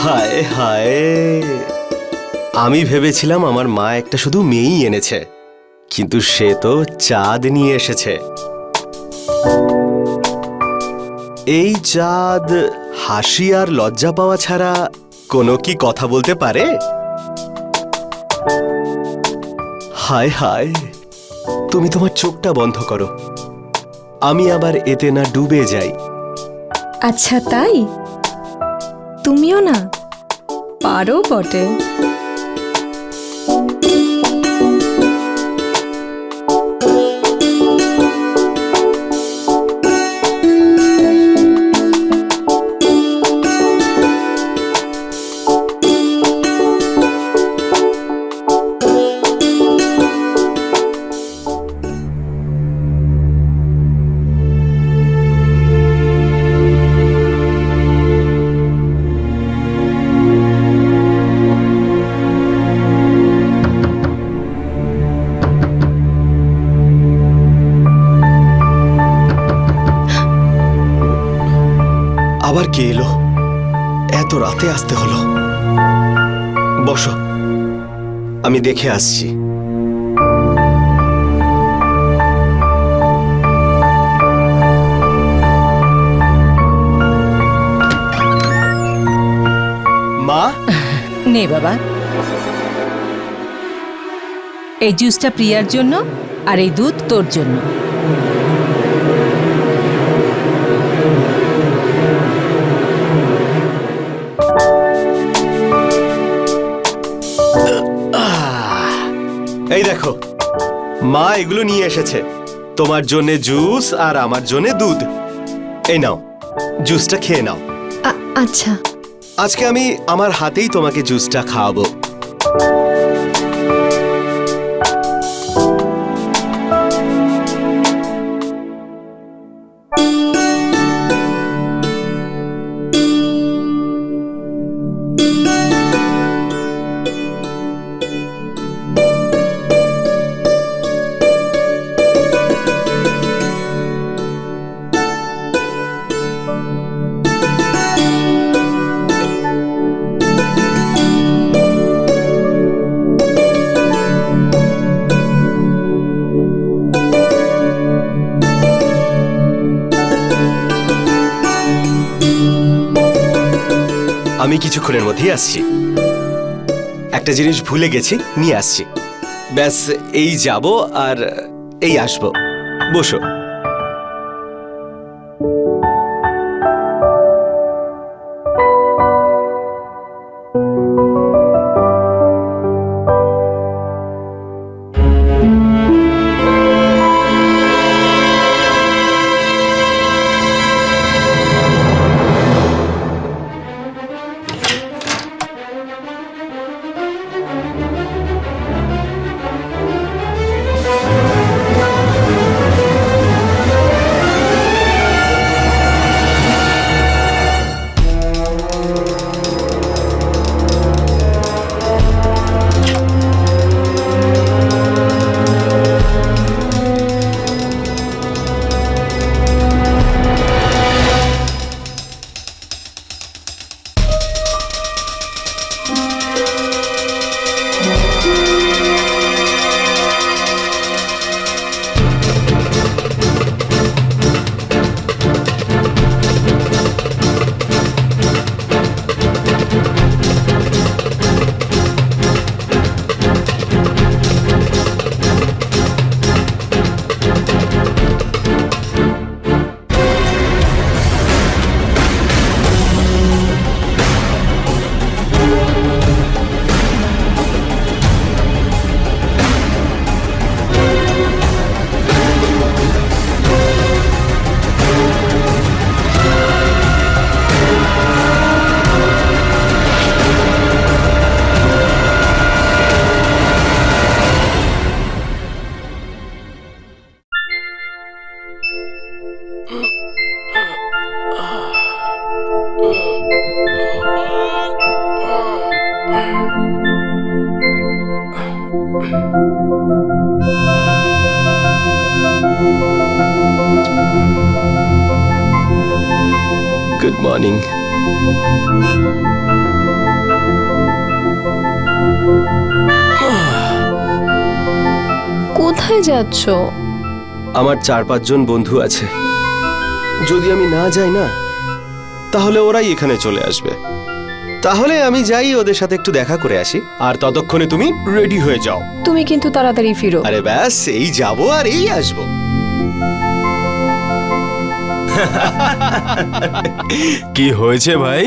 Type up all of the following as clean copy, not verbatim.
হায় হায়, আমি ভেবেছিলাম আমার মা একটা শুধু মেয়েই এনেছে, কিন্তু সে তো চাঁদ নিয়ে এসেছে। এই চাঁদ হাসি আর লজ্জা পাওয়া ছাড়া কোনো কি কথা বলতে পারে? হায় হায়, তুমি তোমার চোখটা বন্ধ করো, আমি আবার এতে না ডুবে যাই। আচ্ছা তাই? তুমিও না পারো বটে। আবার কে এলো? এত রাতে আসতে হলো। বসো, আমি দেখে আসছি। মা, নে বাবা, এই জুসটা প্রিয়ার জন্য আর এই দুধ তোর জন্য। এই দেখো, মা এগুলো নিয়ে এসেছে। তোমার জন্য জুস আর আমার জন্য দুধ। এই নাও, জুসটা খেয়ে নাও। আচ্ছা। আজকে আমি আমার হাতেই তোমাকে জুসটা খাওয়াবো। আমি কিছুক্ষণের মধ্যেই আসছি। একটা জিনিস ভুলে গেছি, নিয়ে আসছি। ব্যাস, এই যাব আর এই আসবো। বসো। Good morning. কোথায় যাচ্ছ? আমার 4-5 জন বন্ধু আছে, যদি আমি না যাই না তাহলে ওরাই এখানে চলে আসবে। তাহলে আমি যাই, ওদের সাথে একটু দেখা করে আসি, আর ততক্ষণে তুমি রেডি হয়ে যাও। তুমি কিন্তু তাড়াতাড়ি ফিরো। আরে ব্যাস, এই যাবো আর এই আসবো। কি হয়েছে ভাই?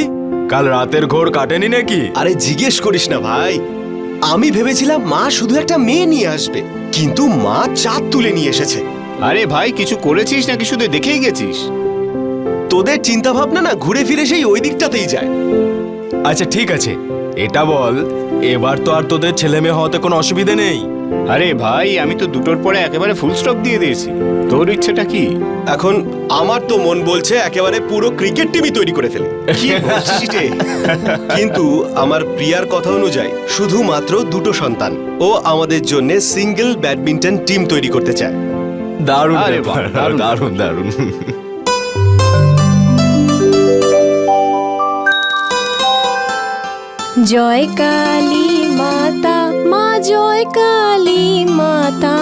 কাল রাতের ঘোর কাটেনি নাকি? আরে জিজ্ঞেস করিস না ভাই, আমি ভেবেছিলাম মা শুধু একটা মেয়ে নিয়ে আসবে, কিন্তু মা চাঁদ তুলে নিয়ে এসেছে। আরে ভাই, কিছু করেছিস নাকি শুধু দেখেই গেছিস? তোদের চিন্তা ভাবনা না ঘুরে ফিরে সেই ওই দিকটাতেই যায়। আচ্ছা ঠিক আছে, এটা বল, এবার তো আর তোদের ছেলে মেয়ে হওয়াতে কোনো অসুবিধে নেই? আরে ভাই, আমি তো দুটোর পরে একেবারে ফুল স্টপ দিয়ে দিয়েছি। তোর ইচ্ছেটা কি? এখন আমার তো মন বলছে একেবারে পুরো ক্রিকেট টিমই তৈরি করে ফেলি। কি বলছিস রে? কিন্তু আমার প্রিয়ার কথা অনুযায়ী শুধুমাত্র 2 সন্তান। ও আমাদের জন্য সিঙ্গেল ব্যাডমিন্টন টিম তৈরি করতে চায়। দারুণ আরে ব্যাপার, বাহ, দারুণ। দারুণ দারুণ। জয় কালী মাতা, মা জয় কালী মাতা,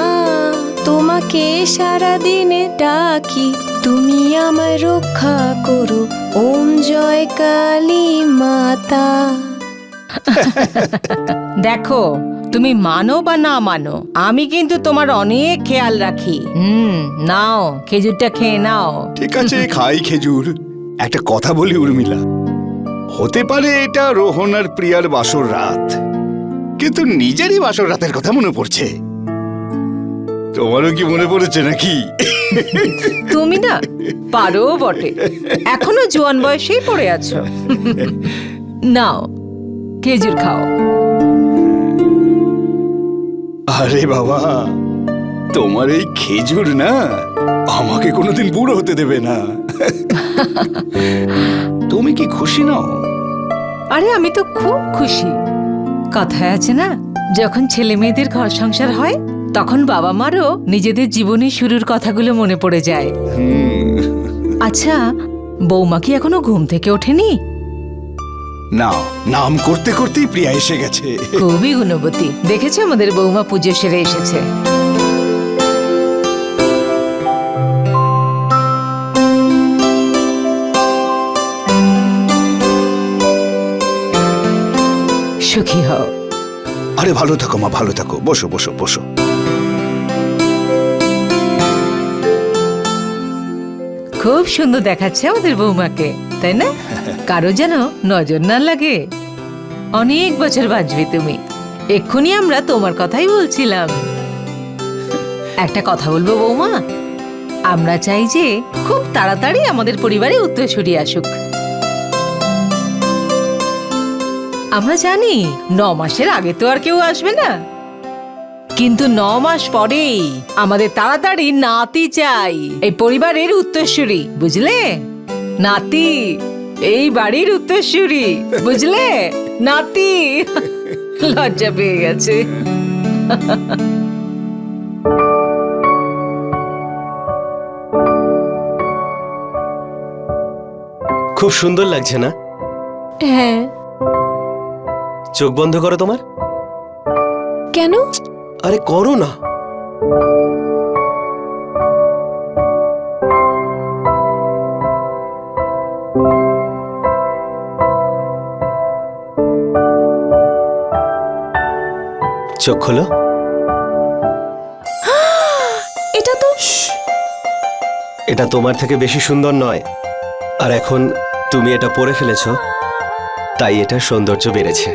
তোমাকে সারাদিনে ডাকি, তুমি আমায় রক্ষা করো, ওম জয় কালী মাতা। দেখো, তুমি মানো বা না মানো, আমি কিন্তু তোমার অনেক খেয়াল রাখি। নাও, খেজুরটা খেয়ে নাও। ঠিক আছে, খাই খেজুর। একটা কথা বলি উর্মিলা, হতে পারে এটা রোহন আর প্রিয়ার বাসর রাত, কিন্তু নিজেরই বাসর রাতের কথা মনে পড়ছে। তোমারও কি মনে পড়েছে নাকি? তুমি না পারো বটে, এখনো জোয়ান বয়সেই পড়ে আছো। নাও, খেজুর খাও। আরে বাবা, তোমার এই খেজুর না আমাকে কোনোদিন বুড়ো হতে দেবে না। তুমি কি খুশি নও? আরে আমি তো খুব খুশি। কথায় আছে না, যখন ছেলে মেয়েদের ঘর সংসার হয় তখন বাবা মারও নিজেদের জীবনের শুরুর কথাগুলো মনে পড়ে যায়। আচ্ছা, বৌমা কি এখনো ঘুম থেকে ওঠেনি? না, নাম করতে করতেই প্রিয়া এসে গেছে। খুবই গুণবতী। দেখেছো, আমাদের বৌমা পুজো সেরে এসেছে। সুখী হও। আরে ভালো থাকো মা, ভালো থাকো। বসো বসো বসো। খুব সুন্দর দেখাচ্ছে আমাদের বৌমাকে, তাই না? কারো যেন নজর না লাগে। অনেক বছর বাঁচবে তুমি। এক্ষুনি আমরা তোমার কথাই বলছিলাম। একটা কথা বলবো বৌমা, আমরা চাই যে খুব তাড়াতাড়ি আমাদের পরিবারে উত্তরসূরি আসুক। আমরা জানি 9 মাসের আগে তো আর কেউ আসবে না, কিন্তু 9 মাস পরেই আমাদের তাড়াতাড়ি নাতি চাই, এই পরিবারের উত্তরসূরি, বুঝলে? নাতি, এই বাড়ির উত্তরসূরি, বুঝলে? নাতি। লজ্জা পেয়ে গেছে। খুব সুন্দর লাগছে না? হ্যাঁ। চোখ বন্ধ করো তোমার। কেন? আরে করো না। চোখ খোলো। এটা তো এটা তোমার থেকে বেশি সুন্দর নয়, আর এখন তুমি এটা পরে ফেলেছো, তাই এটা সৌন্দর্য বেড়েছে।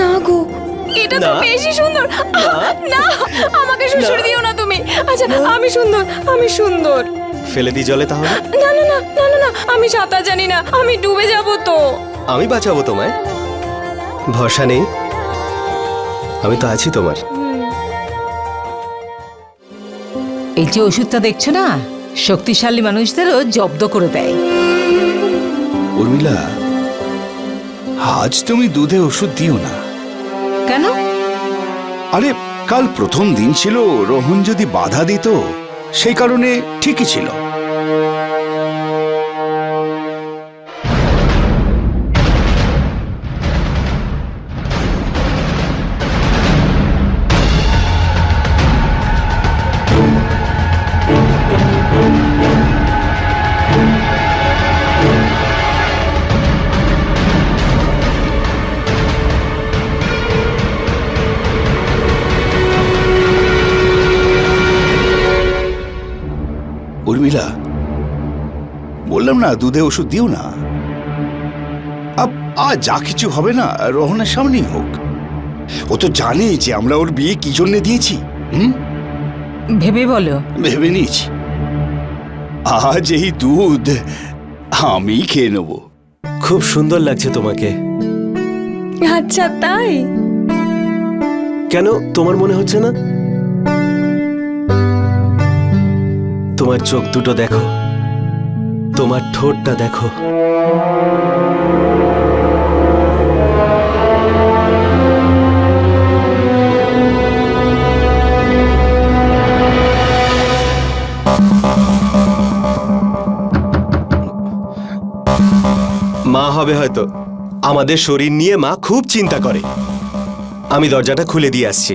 না গো, এটা তো না। বেশি সুন্দর। না, আমাকে শ্বশুর দিও না তুমি। আচ্ছা, আমি সুন্দর, আমি সুন্দর। ফেলে দিই জলে তাহলে? না না না না না না, আমি সাঁতার জানি না, আমি ডুবে যাব তো। আমি বাঁচাবো তোমায়, ভরসা নেই? আমি তো আছি তোমার। এই যে ওষুধটা দেখছো না, শক্তিশালী মানুষদেরও জব্দ করে দেয়। উর্মিলা, আজ তুমি দুধে ওষুধ দিও না। কেন? আরে কাল প্রথম দিন ছিল, রোহন যদি বাধা দিত সেই কারণে ঠিকই ছিল। উর্মিলা, বললাম না দুধে ওষুধ দিও না। যা কিছু হবে না রোহনের সামনেই হোক। ও তো জানে যে আমরা ওর বিয়ে কি জন্য দিয়েছি। ভেবে বলো। ভেবে নিয়েছি, আজ এই দুধ আমি খেয়ে নেব। খুব সুন্দর লাগছে তোমাকে। আচ্ছা তাই? কেন, তোমার মনে হচ্ছে না? তোমার চোখ দুটো দেখো, তোমার ঠোঁটটা দেখো। মা হবে হয়তো। আমাদের শরীর নিয়ে মা খুব চিন্তা করে। আমি দরজাটা খুলে দিয়ে আসছি।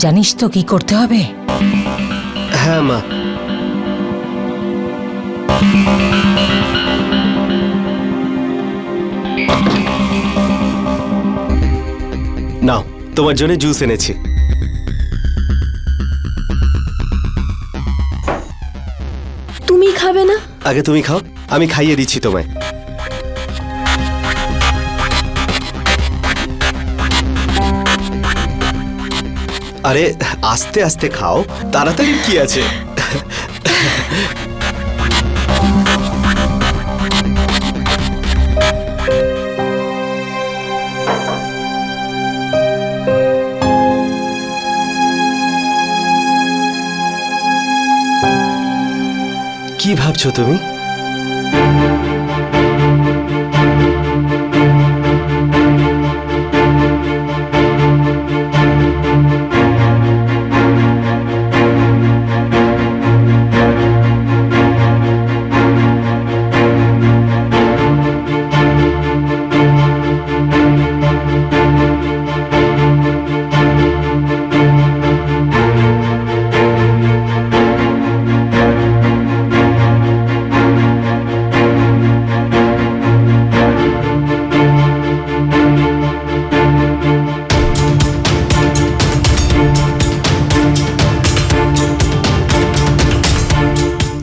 জানিস তো কি করতে হবে? হ্যাঁ মা। নাও, তোমার জন্য জুস এনেছি। তুমি খাবে না? আগে তুমি খাও, আমি খাইয়ে দিচ্ছি তোমায়। আরে আস্তে আস্তে খাও, তাড়াতাড়ি কি আছে। কি ভাবছো তুমি?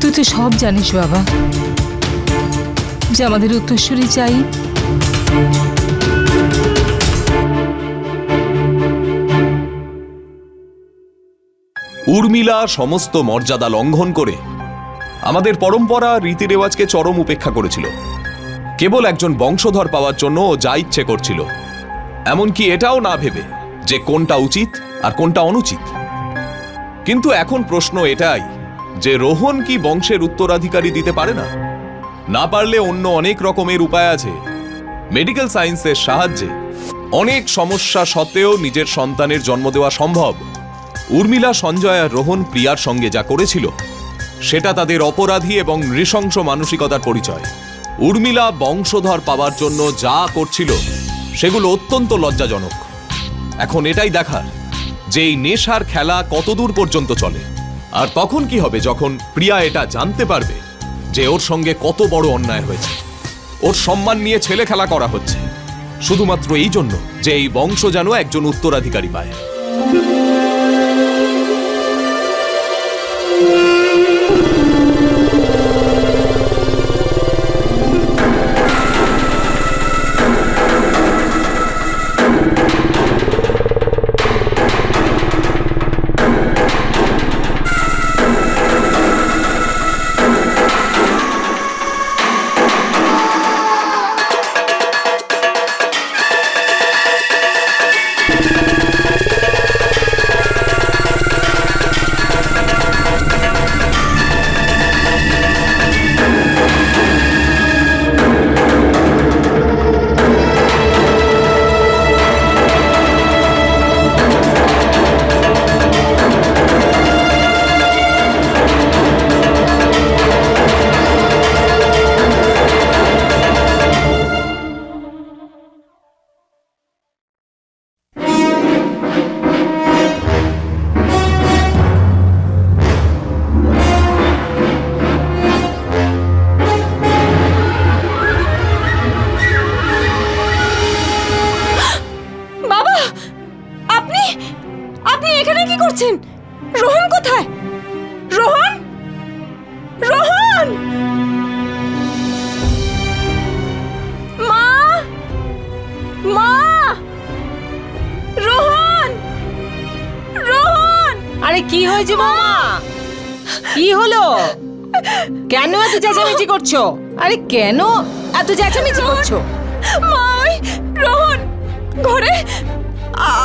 তুই তো সব জানিস বাবা, যে আমাদের উত্তরসূরি চাই। উর্মিলা সমস্ত মর্যাদা লঙ্ঘন করে আমাদের পরম্পরা রীতিরেওয়াজকে চরম উপেক্ষা করেছিল। কেবল একজন বংশধর পাওয়ার জন্য ও যা ইচ্ছে করছিল, এমনকি এটাও না ভেবে যে কোনটা উচিত আর কোনটা অনুচিত। কিন্তু এখন প্রশ্ন এটাই যে রোহন কি বংশের উত্তরাধিকারী দিতে পারে না? না পারলে অন্য অনেক রকমের উপায় আছে। মেডিকেল সায়েন্সের সাহায্যে অনেক সমস্যা সত্ত্বেও নিজের সন্তানের জন্ম দেওয়া সম্ভব। উর্মিলা সঞ্জয় আর রোহন প্রিয়ার সঙ্গে যা করেছিল সেটা তাদের অপরাধী এবং নৃশংস মানসিকতার পরিচয়। উর্মিলা বংশধর পাওয়ার জন্য যা করছিল সেগুলো অত্যন্ত লজ্জাজনক। এখন এটাই দেখার যে এই নেশার খেলা কতদূর পর্যন্ত চলে। আর তখন কি হবে যখন প্রিয়া এটা জানতে পারবে যে ওর সঙ্গে কত বড় অন্যায় হয়েছে। ওর সম্মান নিয়ে ছেলে খেলা করা হচ্ছে শুধুমাত্র এই জন্য যে এই বংশ যেন একজন উত্তরাধিকারী পায়। বলছেন? রোহন কোথায়? রোহন, রোহন, মা, মা, রোহন, রোহন। আরে কি হয়েছে বৌমা? কি হলো? কেন এত চেঁচামেচি করছো? আরে কেন এত চেঁচামেচি করছো? মা, ওই রোহন ঘরে,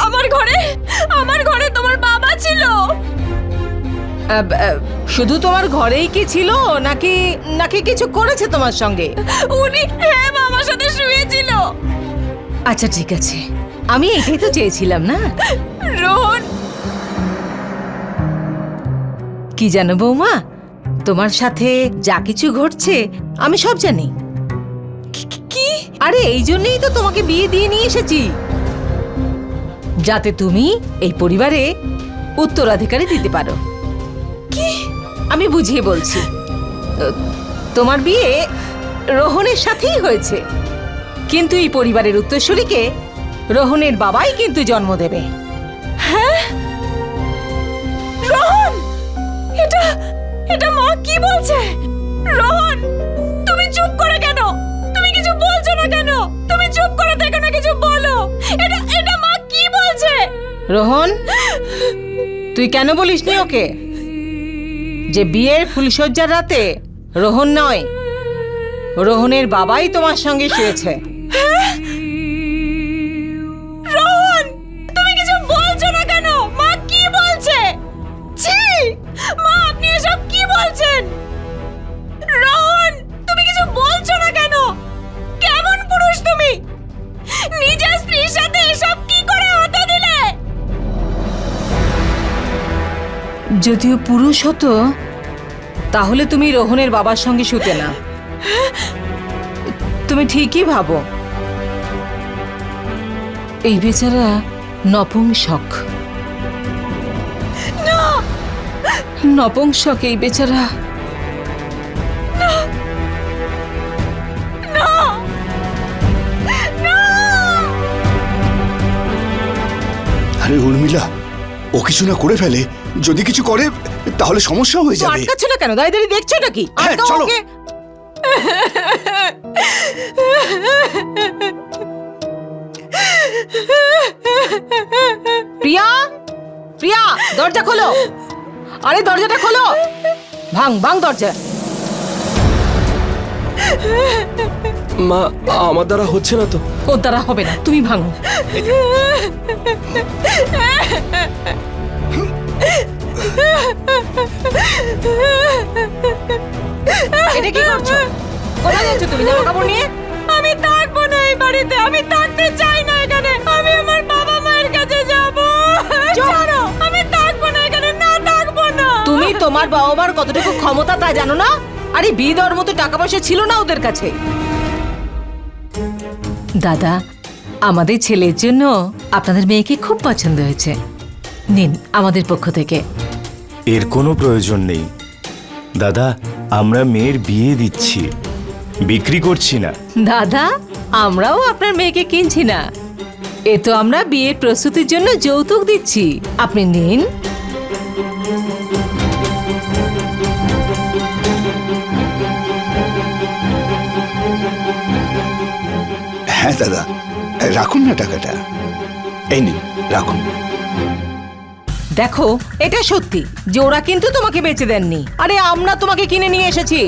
আমার ঘরে তোমার বাবা ছিল। শুধু তোমার ঘরেই কি ছিল নাকি নাকি কিছু করেছে তোমার সঙ্গে? উনি, হ্যাঁ মা, আমার সাথে শুয়েছিল। আচ্ছা ঠিক আছে, আমি এটাই তো চেয়েছিলাম না। রোহন, কি জানো বৌমা, তোমার সাথে যা কিছু ঘটছে আমি সব জানি। কি? আরে এই জন্যই তো তোমাকে বিয়ে দিয়ে নিয়ে এসেছি, যাতে তুমি এই পরিবারে উত্তরাধিকারী দিতে পারো। কি? আমি বুঝিয়ে বলছি। তোমার বিয়ে রোহনের সাথেই হয়েছে, কিন্তু এই পরিবারের উত্তরসূরিকে রোহনের বাবাই কিন্তু জন্ম দেবে। হ্যাঁ রোহন, এটা এটা মা কি বলছে? রোহন, তুমি চুপ করে কেন? তুমি কিছু বলছো না কেন? তুমি চুপ করে দেখো না, কিছু বলো। এটা এটা মা কি বলছে? রোহন, তুই কেন বলিসনি ওকে যে বিয়ের ফুলশয্যার রাতে রোহন নয়, রোহনের বাবাই তোমার সঙ্গে শুয়েছে? রোহন, তুমি কিছু বলছো না কেন? মা কি বলছে? ছি মা, আপনি এসব কি বলছেন? রোহন, তুমি কিছু বলছো না কেন? কেমন পুরুষ তুমি? নিজের স্ত্রীর সাথে এসব কি করে হতে দিলে? যদিও পুরুষ হতো তাহলে তুমি রোহনের বাবার সঙ্গে শুতে না। তুমি ঠিকই ভাবো, এই বেচারা নপুংসক। নপুংসক এই বেচারা। আরে উর্মিলা, ও কিছু না করে ফেলে, যদি কিছু করে তাহলে সমস্যা হয়ে তো যাবে। আটকাচ্ছ না কেন? দাঁড়িয়ে দাঁড়িয়ে দেখছো নাকি? হ্যাঁ, আটকাও চলো। ওকে। প্রিয়া, প্রিয়া, দরজা খোলো। আরে দরজাটা খোলো, ভাঙ ভাঙ দরজা। মা, আমার দ্বারা হচ্ছে না তো। ওর দ্বারা হবে না, তুমি ভাঙো। এটা কি করছো? কোথায় যাচ্ছ তুমি জামা কাপড় নিয়ে? আমি থাকবো না এই বাড়িতে, আমি থাকতে চাই না এখানে। আমি আমার বাবা মায়ের কাছে যাব। ছাড়ো, আমি থাকবো না এখানে, না থাকবো না। তুমি তোমার বাবা মার কতটুকু ক্ষমতা তা জানো না? আরে বিয়ে দেওয়ার মতো টাকা পয়সা ছিল না ওদের কাছে। দাদা, আমাদের ছেলের জন্য আপনাদের মেয়েকে খুব পছন্দ হয়েছে, নিন আমাদের পক্ষ থেকে। এর কোনো প্রয়োজন নেই দাদা, আমরা মেয়ের বিয়ে দিচ্ছি, বিক্রি করছি না। দাদা, আমরাও আপনার মেয়েকে কিনছি না, এ তো আমরা বিয়ের প্রস্তুতির জন্য যৌতুক দিচ্ছি, আপনি নিন। হ্যাঁ দাদা, রাখুন না টাকাটা। এই নিন, রাখুন। দেখো, এটা সত্যি যে ওরা কিন্তু তোমাকে বেচে দেননি, আরে আমরা তোমাকে কিনে নিয়ে এসেছি।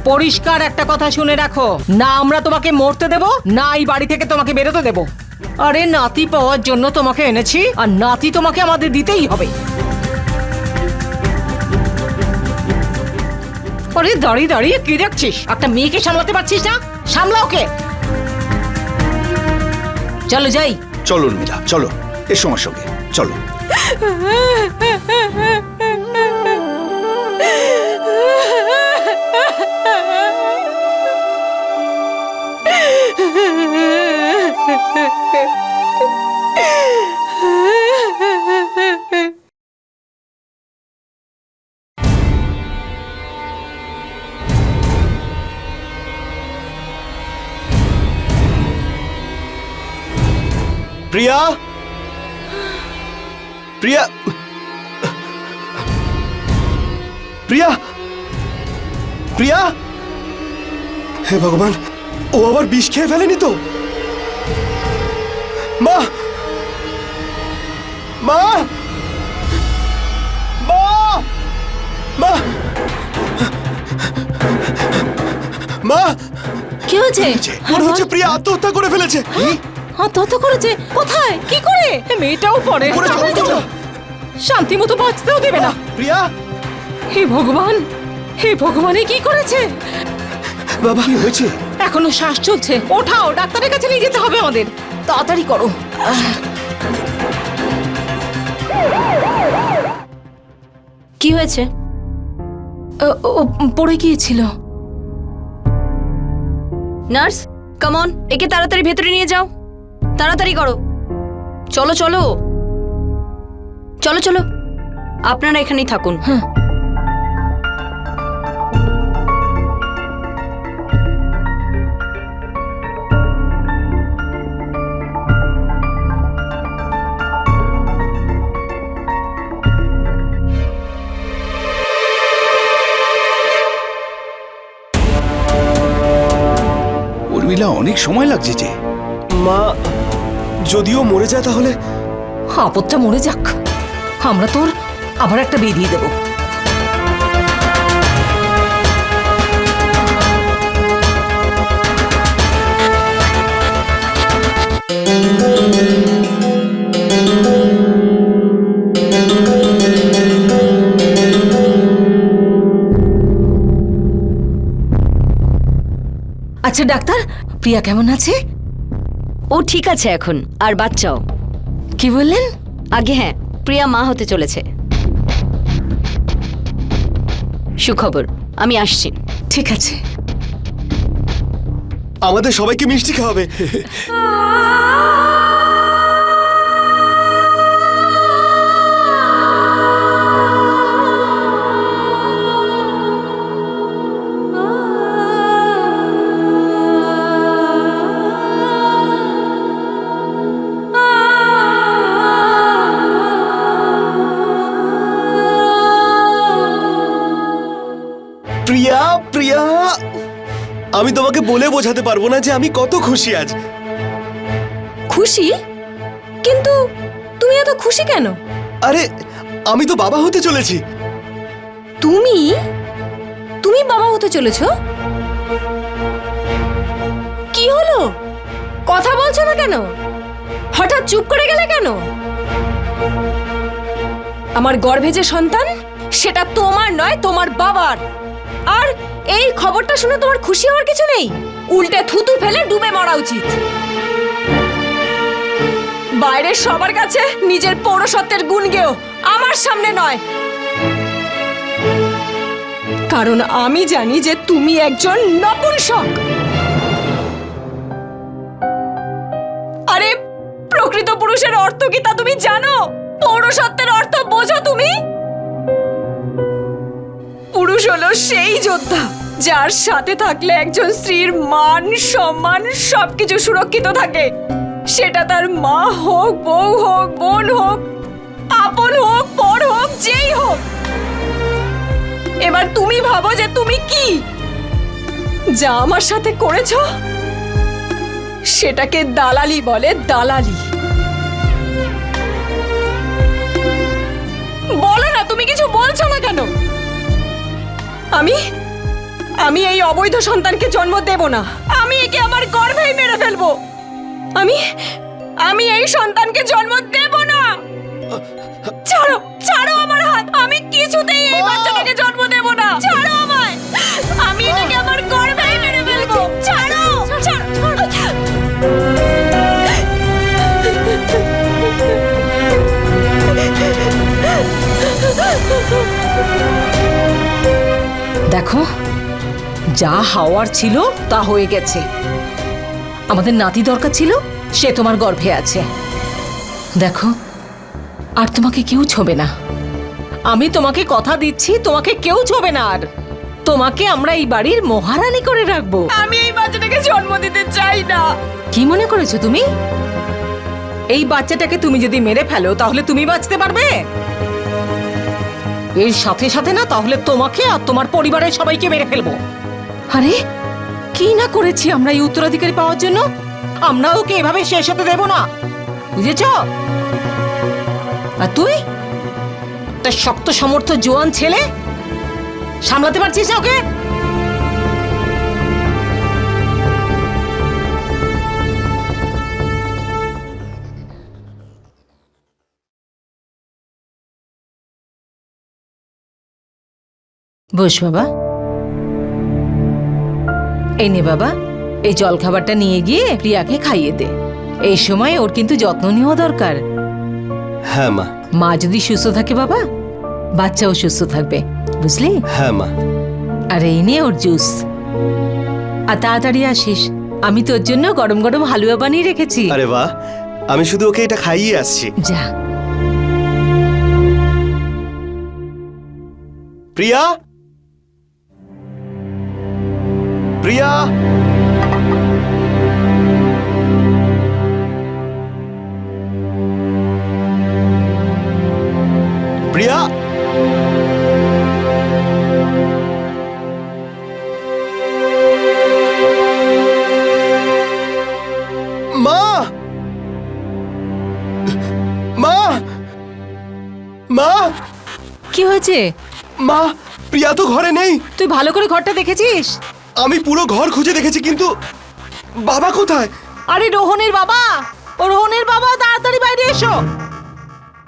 পরিষ্কার একটা কথা শুনে রাখো, না আমরা তোমাকে মরতে দেব, না এই বাড়ি থেকে তোমাকে বেরোতে দেব। আরে নাতি পাওয়ার জন্য তোমাকে এনেছি, আর নাতি তোমাকে আমাদের দিতেই হবে। আরে দাঁড়িয়ে দাঁড়িয়ে কি দেখছিস? একটা মেয়েকে সামলাতে পারছিস না? সামলা ওকে। চলো যাই। চলো উর্মিলা, চলো, এসো আমার সঙ্গে, চলো। প্রিয়া, প্রিয়া, প্রিয়া, প্রিয়া, হে ভগবান, ও আবার বিষ খেয়ে ফেলেনি তো? মা, মা, মা, মা, মা, কি হয়েছে? মনে হচ্ছে প্রিয়া আত্মহত্যা করে ফেলেছে। আত্মহত্যা করেছে? কোথায়? কি করে? মেয়েটাও পড়ে করে চলো তো। শান্তি মতো বাঁচতেও দেবে না। প্রিয়া, হে ভগবান, হে ভগবান, এ কি করেছে? বাবা কি হয়েছে? এখনো শ্বাস চলছে। ওঠাও, ডাক্তারের কাছে নিয়ে যেতে হবে আমাদের। তাড়াতাড়ি করো। কি হয়েছে? ও পড়ে গিয়েছিল। নার্স, কাম অন, একে তাড়াতাড়ি ভেতরে নিয়ে যাও। তাড়াতাড়ি করো। চলো চলো চলো চলো, আপনারা এখানেই থাকুন। হ্যাঁ। উর্মিলা, অনেক সময় লাগছে যে। মা যদিও মরে যায় তাহলে? আপদটা মরে যাক, আমরা তোর আবার একটা বিয়ে দিয়ে দেবো। আচ্ছা ডাক্তার, প্রিয়া কেমন আছে? ও ঠিক আছে এখন। আর বাচ্চাও। কি বললেন? আগে হ্যাঁ, প্রিয়া মা হতে চলেছে। সুখবর, আমি আসছি। ঠিক আছে। আমাদের সবাইকে মিষ্টি খাওয়াবে। প্রিয়া, প্রিয়া, আমি তোমাকে বলে বোঝাতে পারবো না যে আমি কত খুশি আজ। খুশি? কিন্তু তুমি এত খুশি কেন? আরে আমি তো বাবা হতে চলেছি। তুমি তুমি বাবা হতে চলেছ? কি হলো? কথা বলছো না কেন? হঠাৎ চুপ করে গেলে কেন? আমার গর্ভে যে সন্তান, সেটা তোমার নয়, তোমার বাবার। আর এই খবরটা শুনে তোমার খুশি হওয়ার কিছু নেই, উল্টে থুতু ফেলে ডুবে মরা উচিত। বাইরের সবার কাছে নিজের পৌরসত্বের গুণ গেও, আমার সামনে নয়। কারণ আমি জানি যে তুমি একজন নপুংসক। আরে প্রকৃত পুরুষের অর্থ কি তা তুমি জানো? পৌরসত্বের অর্থ বোঝো তুমি? পুরুষ হলো সেই যোদ্ধা যার সাথে থাকলে একজন স্ত্রীর মান সম্মান সবকিছু সুরক্ষিত থাকে। সেটা তার মা হোক, বউ হোক, বোন হোক, আপন হোক, পর হোক, যেই হোক। এবার তুমি ভাবো যে তুমি কি যা আমার সাথে করেছো, সেটাকে দালালি বলে, দালালি। বলো না, তুমি কিছু বলছো না কেন? আমি এই অবৈধ সন্তানকে জন্ম দেব না। আমি একে আমার গর্ভেই মেরে ফেলবো। আমি এই সন্তানকে জন্ম দেব না। ছাড়ো, ছাড়ো আমার হাত। আমি কিছুতেই এই বাচ্চাটাকে জন্ম দেব না। ছাড়ো আমায়। আমি এটাকে আমার গর্ভেই মেরে ফেলবো। ছাড়ো, দেখো, যা হওয়ার ছিল তা হয়ে গেছে। আমাদের নাতি দরকার ছিল, সে তোমার গর্ভে আছে। দেখো, আর তোমাকে কেউ ছোবে না। আমি তোমাকে কথা দিচ্ছি, তোমাকে কেউ ছোবে না। আর তোমাকে আমরা এই বাড়ির মহারানী করে রাখবো। আমি এই বাচ্চাটাকে জন্ম দিতে চাই না। কি মনে করেছো তুমি? এই বাচ্চাটাকে তুমি যদি মেরে ফেলো তাহলে তুমি বাঁচতে পারবে? এর সাথে সাথে না তাহলে তোমাকে আর তোমার পরিবারের সবাইকে মেরে ফেলবো। আরে কি না করেছি আমরা এই উত্তরাধিকারী পাওয়ার জন্য, আমরা ওকে এভাবে শেষ হতে দেব না, বুঝেছ? আর তুই তার শক্ত সমর্থ জোয়ান ছেলে, সামলাতে পারছিস না ওকে? বস বাবা, এই নে বাবা, এই জলখাবারটা নিয়ে গিয়ে প্রিয়াকে খাইয়ে দে। এই সময় ওর কিন্তু যত্ন নেওয়া দরকার। হ্যাঁ মা। মা যদি সুস্থ থাকে বাবা, বাচ্চাও সুস্থ থাকবে, বুঝলি? হ্যাঁ মা। আর এই নিয়ে ওর জুস। আর তাড়াতাড়ি আসিস, আমি তোর জন্য গরম গরম হালুয়া বানিয়ে রেখেছি। আরে বাহ, আমি শুধু ওকে এটা খাইয়ে আসছি। যা। প্রিয়া, প্রিয়া, প্রিয়া, মা, মা, মা, কি হয়েছে? মা, প্রিয়া তো ঘরে নেই। তুই ভালো করে ঘরটা দেখেছিস? আমি পুরো ঘর খুঁজে দেখেছি, কিন্তু বাবা কোথায়? আরে রোহনের বাবা, ও রোহনের বাবা, তাড়াতাড়ি বাইরে এসো।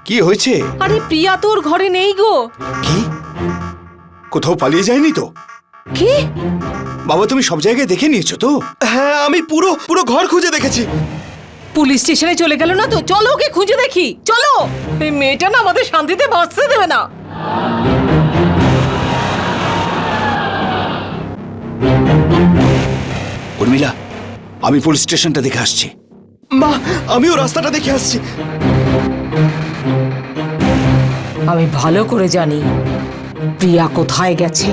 কি হয়েছে? আরে প্রিয়া তোর ঘরে নেই গো। কি? কোথাও পালিয়ে যায়নি তো? কি? বাবা, তুমি সব জায়গায় দেখে নিয়েছো তো? হ্যাঁ, আমি পুরো পুরো ঘর খুঁজে দেখেছি। পুলিশ স্টেশনে চলে গেল না তো? চলো ওকে খুঁজে দেখি, চলো। এই মেয়েটা না আমাদের শান্তিতে বাঁচতে দেবে না। উর্মিলা, আমি পুলিশ স্টেশনটা দেখে আসছি। মা, আমিও রাস্তাটা দেখে আসছি। আমি ভালো করে জানি প্রিয়া কোথায় গেছে।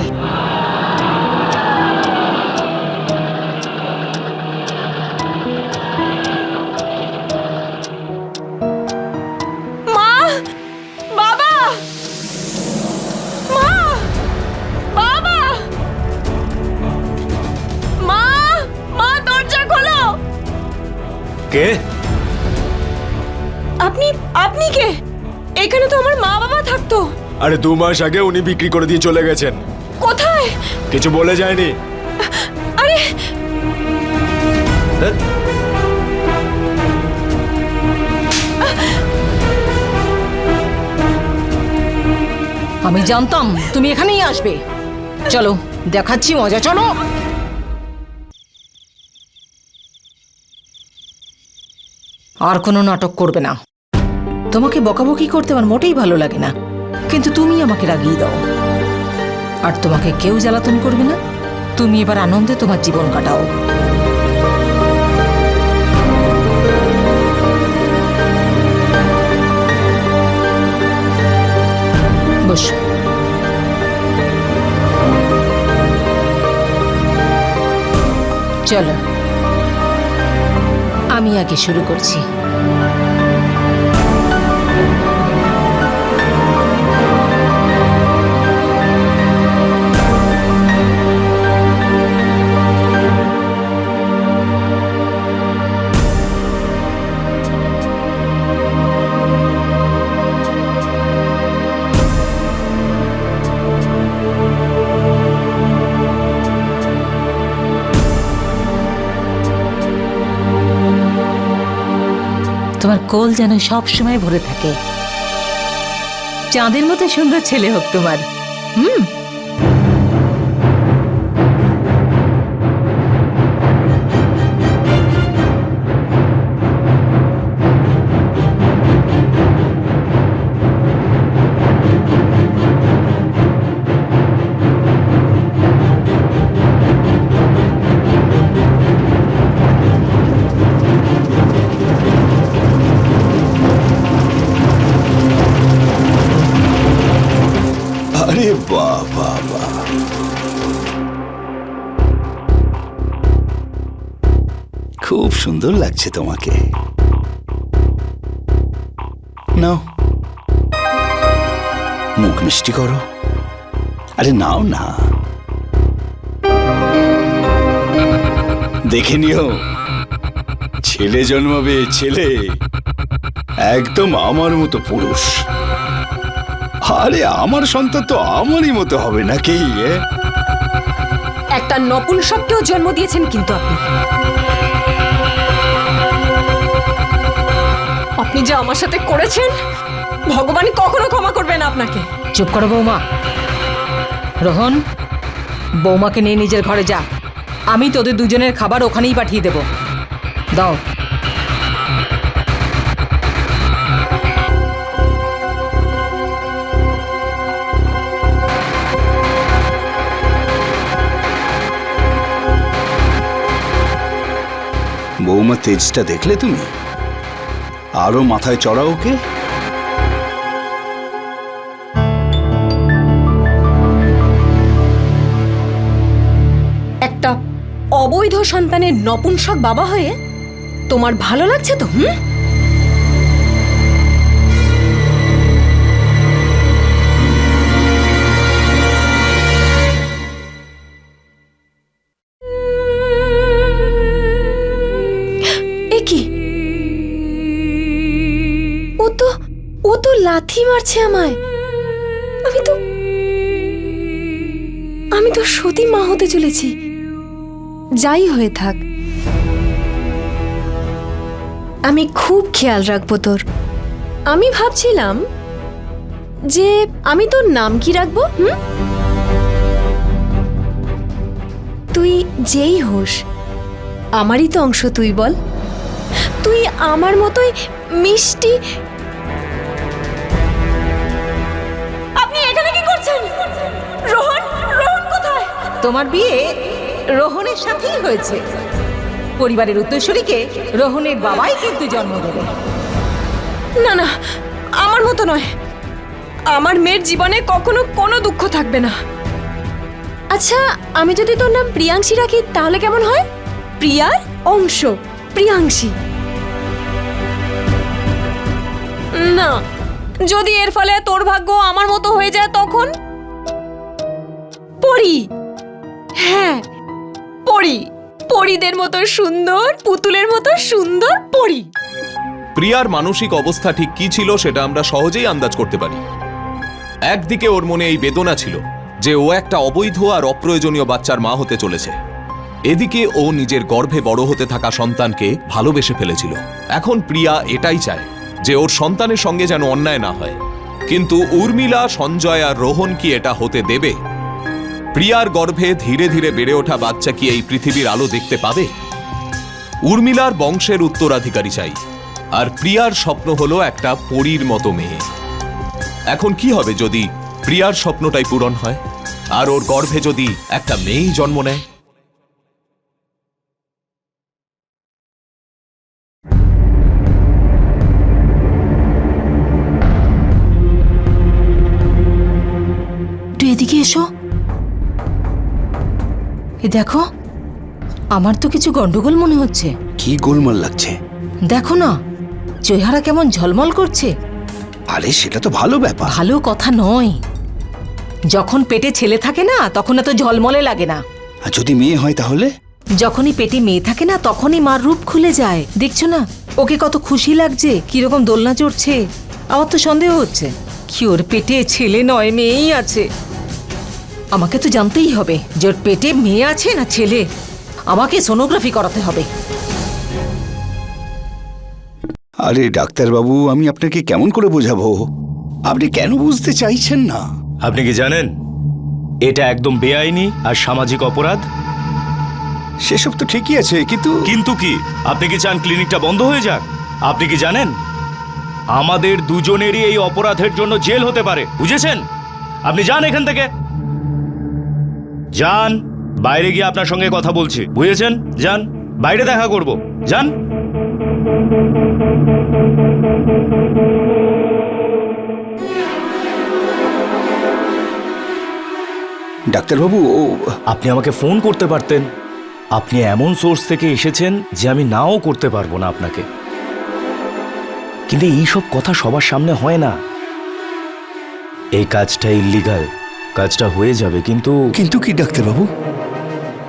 মা, বাবা, মা, বাবা, মা, মা, দরজা খোলো। কে? আপনি কে? এখানে তো আমার মা বাবা থাকতো। আরে 2 মাস আগে উনি বিক্রি করে দিয়ে চলে গেছেন। কোথায়? কিছু বলে যায়নি। আরে আমি জানতাম তুমি এখানেই আসবে। চলো দেখাচ্ছি মজা, চলো। আর কোনো নাটক করবে না। তোমাকে বকাবকি করতে আমার মোটেই ভালো লাগে না, কিন্তু তুমি আমাকে রাগিয়ে দাও। আর তোমাকে কেউ জ্বালাতন করবে না। তুমি এবার আনন্দে তোমার জীবন কাটাও। বসো। চলো আমি আগে শুরু করছি। তোমার কোল যেন সব সময় ভরে থাকে। চাঁদের মতো সুন্দর ছেলে হোক তোমার। আরে বাহ বাহ বাহ, খুব সুন্দর লাগছে তোমাকে। নাও মুখ মিষ্টি করো। আরে নাও না, দেখে নিও, ছেলে জন্মাবে, ছেলে, একদম আমার মতো পুরুষ। আরে আমার সন্তান তো আমারই মতো হবে নাকি? একটা নপুংসককেও জন্ম দিয়েছেন কিন্তু আপনি যা আমার সাথে করেছেন, ভগবান কখনো ক্ষমা করবে না আপনাকে। চুপ করো বৌমা। রোহন, বৌমাকে নিয়ে নিজের ঘরে যা। আমি তোদের দুজনের খাবার ওখানেই পাঠিয়ে দেব। দাও। বৌমা তেজটা দেখলে তুমি? আরো মাথায় চড়া ওকে। একটা অবৈধ সন্তানের নপুংসক বাবা হয়ে তোমার ভালো লাগছে তো? এ কি? ও তো লাথি মারছে আমায়। আমি তো সতী মা হতে চলেছি। যাই হয়ে থাক, আমি খুব খেয়াল রাখবো তোর। আমি ভাবছিলাম যে আমি তোর নাম কি রাখবো? তুই যেই হোস, আমারই তো অংশ তুই, বল। তুই আমার মতোই মিষ্টি। আপনি এখানে কি করছেন? রোহন, রোহন কোথায়? তোমার বিয়ে রোহনের সাথেই হয়েছে। পরিবারের উত্তরসূরিকে রোহনের বাবাই কিন্তু জন্ম দেবে। না না, আমার মতো নয়। আমার মেয়ের জীবনে কখনো কোনো দুঃখ থাকবে না। আচ্ছা, আমি যদি তোর নাম প্রিয়াংশী রাখি তাহলে কেমন হয়? প্রিয়ার অংশ, প্রিয়াংশী। না, যদি এর ফলে তোর ভাগ্য আমার মতো হয়ে যায় তখন? পরি, হ্যাঁ পরি, পরিদের মতো সুন্দর, পুতুলের মতো সুন্দর পরি। প্রিয়ার মানসিক অবস্থা ঠিক কি ছিল সেটা আমরা সহজেই আন্দাজ করতে পারি। একদিকে ওর মনে এই বেদনা ছিল যে ও একটা অবৈধ আর অপ্রয়োজনীয় বাচ্চার মা হতে চলেছে। এদিকে ও নিজের গর্ভে বড় হতে থাকা সন্তানকে ভালোবেসে ফেলেছিল। এখন প্রিয়া এটাই চায় যে ওর সন্তানের সঙ্গে যেন অন্যায় না হয়। কিন্তু উর্মিলা, সঞ্জয় আর রোহন কি এটা হতে দেবে? প্রিয়ার গর্ভে ধীরে ধীরে বেড়ে ওঠা বাচ্চা কি এই পৃথিবীর আলো দেখতে পাবে? উর্মিলার বংশের উত্তরাধিকারী চাই, আর প্রিয়ার স্বপ্ন হলো একটা পরীর মতো মেয়ে। এখন কি হবে যদি প্রিয়ার স্বপ্নটাই পূরণ হয় আর ওর গর্ভে যদি একটা মেয়েই জন্ম নেয়? তুই এদিকে এসো। এ দেখো, আমার তো কিছু গন্ডগোল মনে হচ্ছে। কি গোলমাল লাগছে? দেখো না, চেহারা কেমন ঝলমল করছে। আরে সেটা তো ভালো ব্যাপার। ভালো কথা নয়। যখন পেটে ছেলে থাকে না তখন এত ঝলমলে লাগে না। আর যদি মেয়ে হয় তাহলে? যখনই পেটে মেয়ে থাকে না তখনই মার রূপ খুলে যায়। দেখছো না ওকে কত খুশি লাগছে, কিরকম দোলনা চড়ছে। আমার তো সন্দেহ হচ্ছে কি ওর পেটে ছেলে নয় মেয়েই আছে। আমাকে তো জানতেই হবে যে ওর পেটে মেয়ে আছে না ছেলে। আমাকে সোনোগ্রাফি করাতে হবে। আরে ডাক্তারবাবু, আমি আপনাকে কেমন করে বোঝাবো? আপনি কেন বুঝতে চাইছেন না? আপনি কি জানেন এটা একদম বেআইনি আর সামাজিক অপরাধ? সেসব তো ঠিকই আছে, কিন্তু কিন্তু কি, আপনি কি চান ক্লিনিকটা বন্ধ হয়ে যাক? আপনি কি জানেন আমাদের দুজনেরই এই অপরাধের জন্য জেল হতে পারে, বুঝেছেন? আপনি যান এখান থেকে, যান। বাইরে গিয়ে আপনার সঙ্গে কথা বলছি, বুঝেছেন? যান, বাইরে দেখা করব, যান। ডাক্তারবাবু, আপনি আমাকে ফোন করতে পারতেন। আপনি এমন সোর্স থেকে এসেছেন যে আমি নাও করতে পারবো না আপনাকে। কিন্তু এইসব কথা সবার সামনে হয় না। এই কাজটা ইল্লিগাল, কাজটা হয়ে যাবে, কিন্তু কিন্তু কি ডাক্তারবাবু?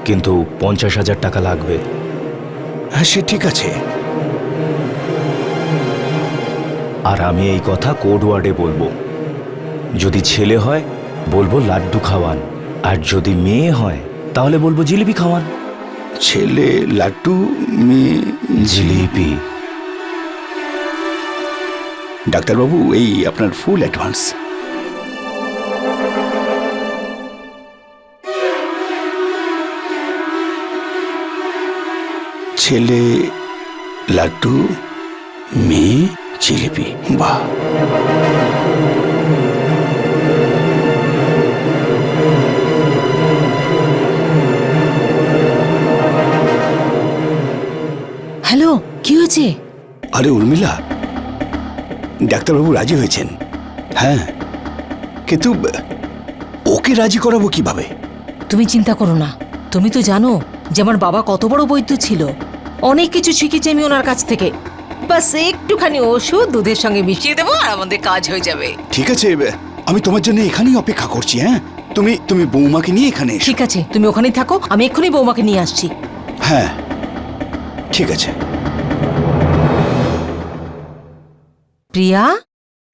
কিন্তু 50,000 টাকা লাগবে। হ্যাঁ, সে ঠিক আছে। আর আমি এই কথা কোড ওয়ার্ডে বলবো। যদি ছেলে হয় বলবো লাড্ডু খাওয়ান, আর যদি মেয়ে হয় তাহলে বলবো জিলিপি খাওয়ান। ছেলে লাড্ডু, মেয়ে জিলিপি। ডাক্তারবাবু, এই আপনার ফুল অ্যাডভান্স। ছেলে লাড্ডু, মেয়ে জিলিপি। বাহ! হ্যালো, কি হয়েছে? আরে উর্মিলা, ডাক্তারবাবু রাজি হয়েছেন। হ্যাঁ, কিন্তু ওকে রাজি করাবো কিভাবে? তুমি চিন্তা করো না। তুমি তো জানো যে আমার বাবা কত বড় বৈদ্য ছিল। অনেক কিছু শিখেছি আমি ওনার কাছ থেকে। বাস একটুখানি ওষুধ দুধের সঙ্গে মিশিয়ে দেবো আর আমাদের কাজ হয়ে যাবে। ঠিক আছে, আমি তোমার জন্য এখানেই অপেক্ষা করছি। হ্যাঁ, তুমি বৌমাকে নিয়ে এখানে এসো। ঠিক আছে, তুমি ওখানেই থাকো, আমি এক্ষুনি বৌমাকে নিয়ে আসছি। হ্যাঁ, ঠিক আছে। প্রিয়া,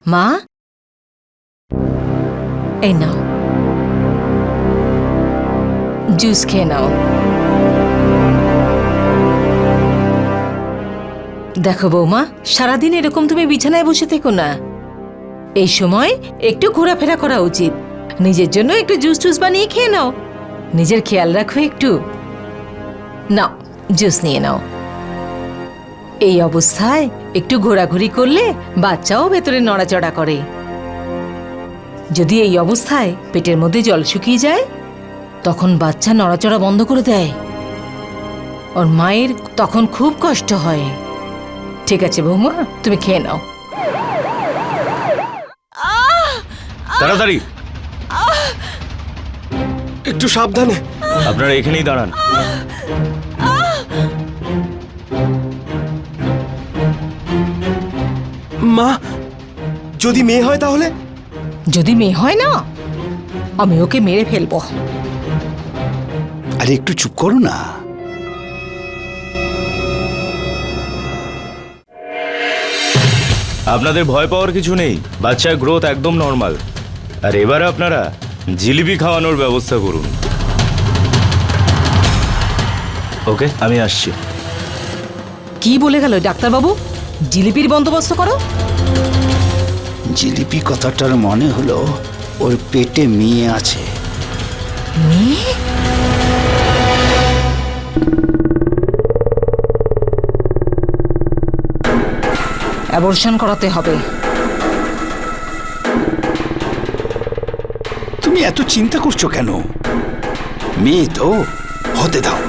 মা, এই নাও, জুস খেয়ে নাও। দেখো বৌমা, সারাদিন এরকম তুমি বিছানায় বসে থেকো না। এই সময় একটু ঘোরাফেরা করা উচিত। নিজের জন্য একটু জুস টুস বানিয়ে খেয়ে নাও। নিজের খেয়াল রাখো একটু। নাও, জুস নিয়ে নাও। এই অবস্থায় একটু ঘোরাঘুরি করলে বাচ্চাও ভেতরে নড়াচড়া করে। যদি এই অবস্থায় পেটের মধ্যে জল শুকিয়ে যায়, তখন বাচ্চা নড়াচড়া বন্ধ করে দেয়। ওর মায়ের তখন খুব কষ্ট হয়। ঠিক আছে বৌমা, তুমি খেয়ে নাও। তাড়াতাড়ি, একটু সাবধানে। আপনারা এখানেই দাঁড়ান। মা, যদি মেয়ে হয় তাহলে? যদি মেয়ে হয় না, আমি ওকে মেরে ফেলবো। আরে একটু চুপ করো না। আপনাদের ভয় পাওয়ার কিছু নেই, বাচ্চার গ্রোথ একদম নর্মাল। আর এবারে আপনারা জিলিপি খাওয়ানোর ব্যবস্থা করুন। ওকে, আমি আসছি। কি বলে গেল ডাক্তারবাবু? জিলিপির বন্দোবস্ত করো? জিলিপি কথাটার মনে হলো ওর পেটে মেয়ে আছে। মেয়ে? অ্যাবর্শন করাতে হবে। তুমি এত চিন্তা করছো কেন? মেয়ে তো হতে দাও,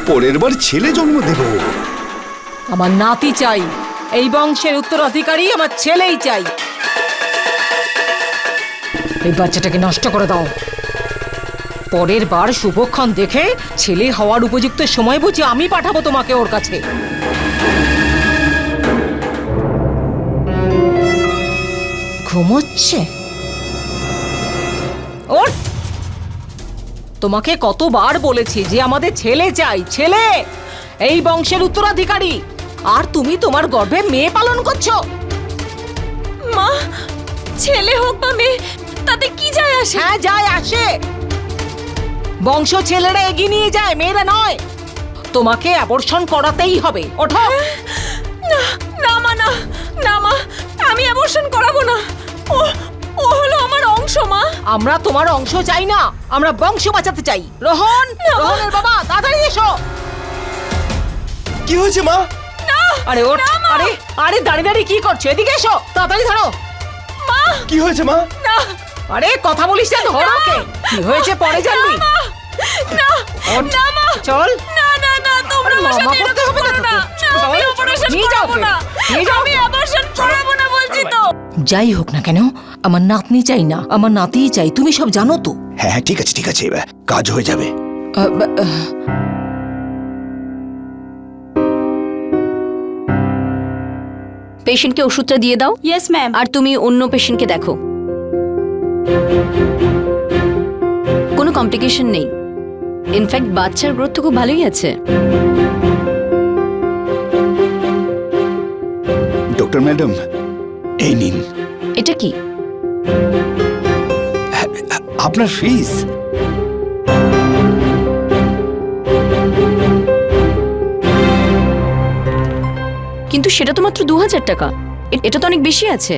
পরের বার ছেলে জন্ম দেব। আমার নাতি চাই। এই বংশের উত্তরাধিকারী আমার ছেলেই চাই। এই বাচ্চাটাকে নষ্ট করে দাও। পরের বার শুভক্ষণ দেখে ছেলে হওয়ার উপযুক্ত সময় বুঝে আমি পাঠাবো তোমাকে ওর কাছে। ঘুমোচ্ছে? ওর তোমাকে কতবার বলেছি যে আমাদের ছেলে চাই, ছেলে, এই বংশের উত্তরাধিকারী। আর তুমি তোমার গর্ভে মেয়ে পালন করছো। মা, ছেলে হোক বা মেয়ে, তাতে কি যায় আসে? হ্যাঁ, যায় আসে। বংশ ছেলেরা এগিয়ে নিয়ে যায়, মেয়েরা নয়। তোমাকে অ্যাবর্শন করাতেই হবে। ওঠো। না না মা, না না মা, আমি অ্যাবর্শন করাবো না। ও ও হলো আমার অংশ মা। আমরা তোমার অংশ চাই না, আমরা বংশ বাঁচাতে চাই। রোহন, রোহনের বাবা, তাড়াতাড়ি এসো। কি হয়েছে মা? আরে ওঠ। আরে আরে দাঁড়িয়ে দাঁড়িয়ে কি করছো? এদিকে এসো, তাড়াতাড়ি ধরো। মা, কি হয়েছে মা? না আরে কথা বলিস না, ধরো ওকে। কি হয়েছে পরে জানবি। না ওঠ, না মা, চল। না না না, তোমরা আমার মামা সাথে করতে এরকম হবে না করো না। তোকে। না, আমি চল, অপারেশন নিয়ে যাও করাবো ওকে। না। নিয়ে যাও। আমি অপারেশন করাবো না বলছি তো। যাই হোক না কেন, আমার নাতনি চাই না, আমার নাতিই চাই। তুমি সব জানো তো। হ্যাঁ ঠিক আছে, ঠিক আছে, কাজ হয়ে যাবে। পেশেন্টকে ওষুধটা দিয়ে দাও। Yes ma'am. আর তুমি অন্য পেশেন্টকে দেখো। কোনো কমপ্লিকেশন নেই, ইনফ্যাক্ট বাচ্চার গ্রোথ তো খুব ভালোই আছে। ডক্টর ম্যাডাম, এই নিন এটা কি? আপনার ফিস। কিন্তু সেটা তো মাত্র 2000 টাকা, এটা তো অনেক বেশি আছে।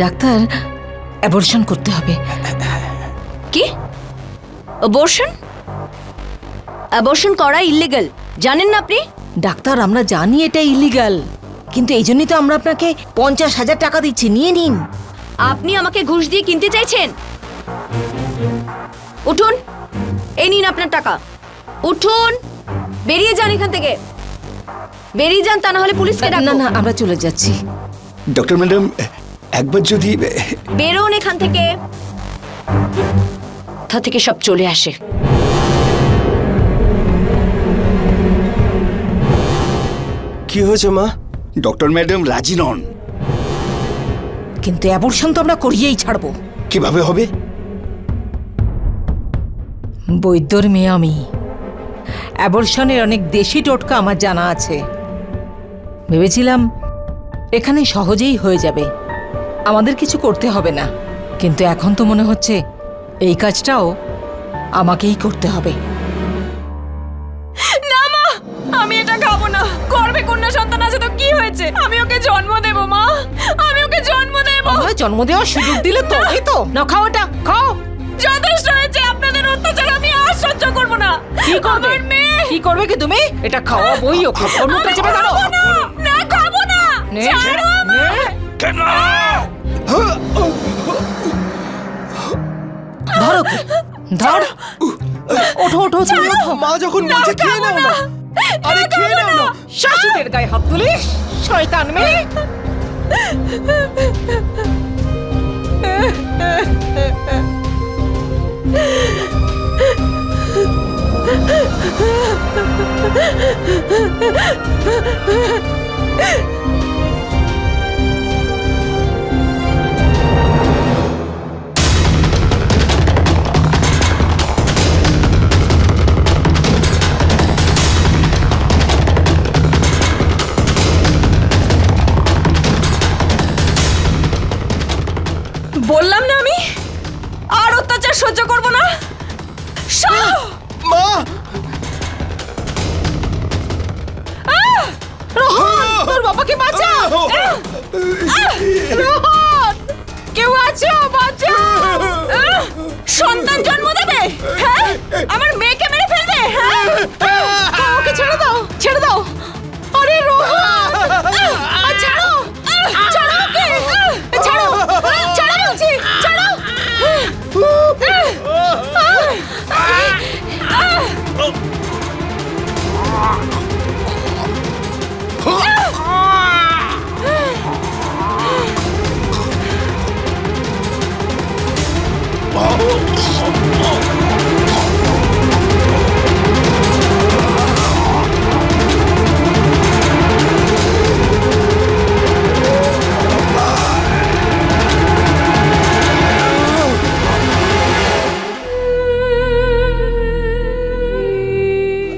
ডাক্তার, অ্যাবর্শন করতে হবে। কি? অ্যাবর্শন? অ্যাবর্শন করা ইল্লিগাল, জানেন না আপনি? ডাক্তার, আমরা জানি এটা ইলিগাল, কিন্তু এই জন্যই তো আমরা আপনাকে 50,000 টাকা দিচ্ছি, নিয়ে নিন। আপনি আমাকে ঘুষ দিয়ে কিনতে চাইছেন? উঠুন, এই নিন আপনার টাকা। উঠুন, বেরিয়ে যান এখান থেকে, বেরিয়ে যান, তা না হলে পুলিশকে না ডাকবো। না, আমরা চলে যাচ্ছি। ডক্টর ম্যাডাম, একবার যদি বেরোন এখান থেকে, কোথা থেকে সব চলে আসে। কি হয়েছে মা? ডক্টর ম্যাডাম রাজি নন। কিন্তু অ্যাবর্শন তো আমরা করিয়েই ছাড়বো। কিভাবে হবে? বৈদ্যর মেয়ে আমি, অ্যাবর্শনের অনেক দেশি টোটকা আমার জানা আছে। ভেবেছিলাম এখানে সহজেই হয়ে যাবে, আমাদের কিছু করতে হবে না, কিন্তু এখন তো মনে হচ্ছে এই কাজটাও আমাকেই করতে হবে। না মা, আমি এটা খাবো না। গর্ভে কন্যা সন্তান আছে তো কি হয়েছে? আমি ওকে জন্ম দেব মা, আমি ওকে জন্ম দেব। আমরা জন্ম দেওয়ার সুযোগ দিলে তবেই তো। না, খাও এটা, খাও। যথেষ্ট হয়েছে আপনাদের অত্যাচার, আমি আর সহ্য করব না। কি করবে? আমার মেয়ে। কি করবে কি তুমি? এটা খাওয়াবই ওকে। ওর মুখটা চেপে ধরো। খাবো না, না খাবো না। নে, ছাড়ো আমায়। ধরো ওকে, ধর। ওঠো ওঠো, তুমি ওঠো। মা যখন বলছে খেয়ে নাও না। আরে খেয়ে নাও না। শাশুড়ের গায়ে হাত তুলিস, শয়তান মেয়ে। বললাম না আমি আর অত্যাচার সহ্য করব না। মা! রোহন, তোর বাবাকে বাঁচা। রোহন, কেউ আছো? বাঁচাও। সন্তান জন্ম দেবে? হ্যাঁ, আমার মেয়েকে মেরে ফেলবে? হ্যাঁ, ওকে ছেড়ে দাও, ছেড়ে দাও। আরে রোহন, ছাড়ো, ছাড়ো ওকে, ছাড়ো, ছাড়ো বলছি, ছাড়ো।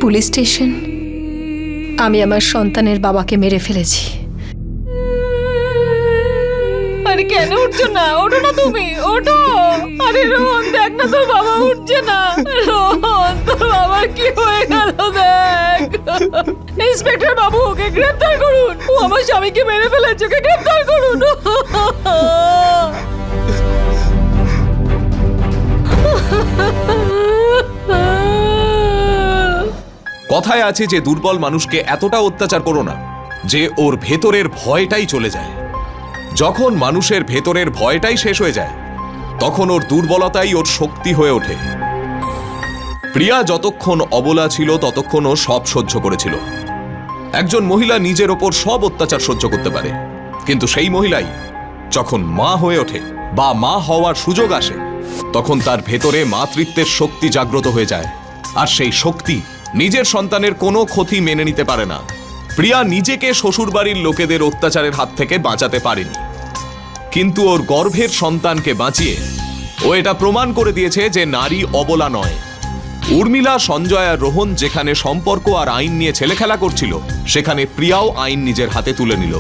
পুলিশ স্টেশন, আমি আমার সন্তানের বাবাকে মেরে ফেলেছি। আরে কেন উঠছো না? ওঠো না তুমি, ওঠো। আরে রোহন, দেখ না তোর বাবা উঠছে না। রোহন, তোর বাবার কি হয়ে গেল দেখ। ইন্সপেক্টর বাবু, ওকে গ্রেফতার করুন। ও আমার স্বামীকে মেরে ফেলেছে, ওকে গ্রেফতার করুন। কথায় আছে যে দুর্বল মানুষকে এতটা অত্যাচার করো না যে ওর ভেতরের ভয়টাই চলে যায়। যখন মানুষের ভেতরের ভয়টাই শেষ হয়ে যায়, তখন ওর দুর্বলতাই ওর শক্তি হয়ে ওঠে। প্রিয়া যতক্ষণ অবলা ছিল ততক্ষণ ও সব সহ্য করেছিল। একজন মহিলা নিজের ওপর সব অত্যাচার সহ্য করতে পারে, কিন্তু সেই মহিলাই যখন মা হয়ে ওঠে বা মা হওয়ার সুযোগ আসে, তখন তার ভেতরে মাতৃত্বের শক্তি জাগ্রত হয়ে যায়, আর সেই শক্তি নিজের সন্তানের কোনো ক্ষতি মেনে নিতে পারে না। প্রিয়া নিজেকে শ্বশুরবাড়ির লোকেদের অত্যাচারের হাত থেকে বাঁচাতে পারেনি, কিন্তু ওর গর্ভের সন্তানকে বাঁচিয়ে ও এটা প্রমাণ করে দিয়েছে যে নারী অবলা নয়। উর্মিলা, সঞ্জয় আর রোহন যেখানে সম্পর্ক আর আইন নিয়ে ছেলেখেলা করছিল, সেখানে প্রিয়াও আইন নিজের হাতে তুলে নিল।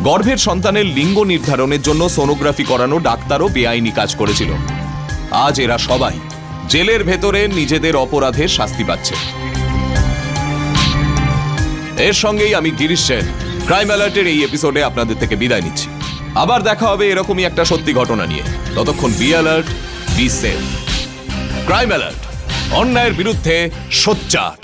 গর্ভের সন্তানের লিঙ্গ নির্ধারণের জন্য সোনোগ্রাফি করানো ডাক্তারও বেআইনি কাজ করেছিল। আজ এরা সবাই জেলের ভেতরে নিজেদের অপরাধের শাস্তি পাচ্ছে। এর সঙ্গেই আমি গিরিশ সেন ক্রাইম অ্যালার্টের এই এপিসোডে আপনাদের থেকে বিদায় নিচ্ছি। আবার দেখা হবে এরকমই একটা সত্যি ঘটনা নিয়ে। ততক্ষণ be alert, be safe. Crime alert, অন্যায়ের বিরুদ্ধে সোচ্চার।